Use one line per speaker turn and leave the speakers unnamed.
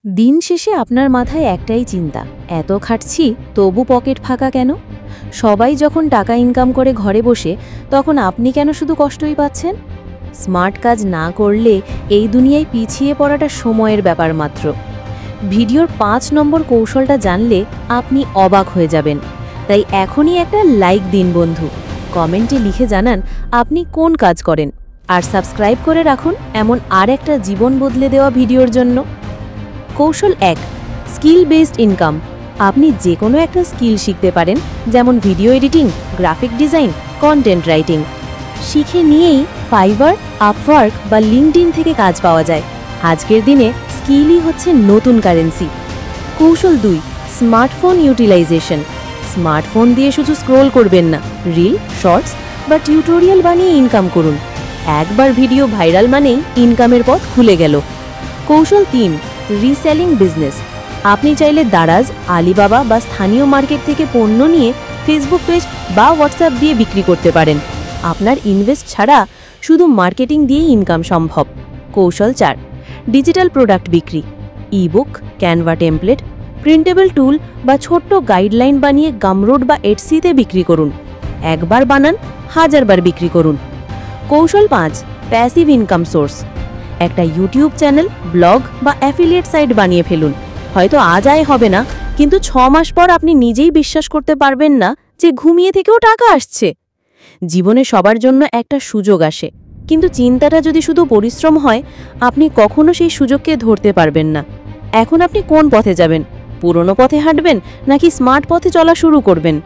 দিন শেষে আপনার মাথায় একটাই চিন্তা, এত খাটছি তবু পকেট ফাঁকা কেন? সবাই যখন টাকা ইনকাম করে ঘরে বসে, তখন আপনি কেন শুধু কষ্টই পাচ্ছেন? স্মার্ট কাজ না করলে এই দুনিয়ায় পিছিয়ে পড়াটা সময়ের ব্যাপার মাত্র। ভিডিওর 5 নম্বর কৌশলটা জানলে আপনি অবাক হয়ে যাবেন। তাই এখনই একটা লাইক দিন বন্ধু, কমেন্টে লিখে জানান আপনি কোন কাজ করেন, আর সাবস্ক্রাইব করে রাখুন এমন আর একটা জীবন বদলে দেওয়া ভিডিওর জন্য। কৌশল 1, স্কিল বেসড ইনকাম। আপনি যে কোনো একটা স্কিল শিখতে পারেন, যেমন video editing, graphic design, content writing. শিখে নিয়েই ফাইবার, আপওয়ার্ক বা লিঙ্কডইন থেকে কাজ পাওয়া যায়। আজকের দিনে স্কিলই হচ্ছে নতুন কারেন্সি। কৌশল 2, স্মার্টফোন ইউটিলাইজেশন। স্মার্টফোন দিয়ে শুধু স্ক্রোল করবেন না, রিল, শর্টস বা টিউটোরিয়াল বানিয়ে ইনকাম করুন। একবার ভিডিও ভাইরাল মানেই ইনকামের পথ খুলে গেল। কৌশল 3, রিসেলিং বিজনেস। আপনি চাইলে দারাজ, আলিবাবা বা স্থানীয় মার্কেট থেকে পণ্য নিয়ে ফেসবুক পেজ বা হোয়াটসঅ্যাপ দিয়ে বিক্রি করতে পারেন। আপনার ইনভেস্ট ছাড়া শুধু মার্কেটিং দিয়েই ইনকাম সম্ভব। কৌশল 4, ডিজিটাল প্রোডাক্ট বিক্রি। ইবুক, ক্যানভা টেমপ্লেট, প্রিন্টেবল টুল বা ছোট্ট গাইডলাইন বানিয়ে গামরোড বা এটসিতে বিক্রি করুন। একবার বানান, 1000 বার বিক্রি করুন। কৌশল 5, প্যাসিভ ইনকাম সোর্স। একটা ইউটিউব চ্যানেল, ব্লগ বা অ্যাফিলিয়েট সাইট বানিয়ে ফেলুন। হয়তো আজ আয় হবে না, কিন্তু 6 মাস পর আপনি নিজেই বিশ্বাস করতে পারবেন না যে ঘুমিয়ে থেকেও টাকা আসছে। জীবনে সবার জন্য একটা সুযোগ আসে, কিন্তু চিন্তাটা যদি শুধু পরিশ্রম হয়, আপনি কখনো সেই সুযোগকে ধরতে পারবেন না। এখন আপনি কোন পথে যাবেন? পুরনো পথে হাঁটবেন নাকি স্মার্ট পথে চলা শুরু করবেন?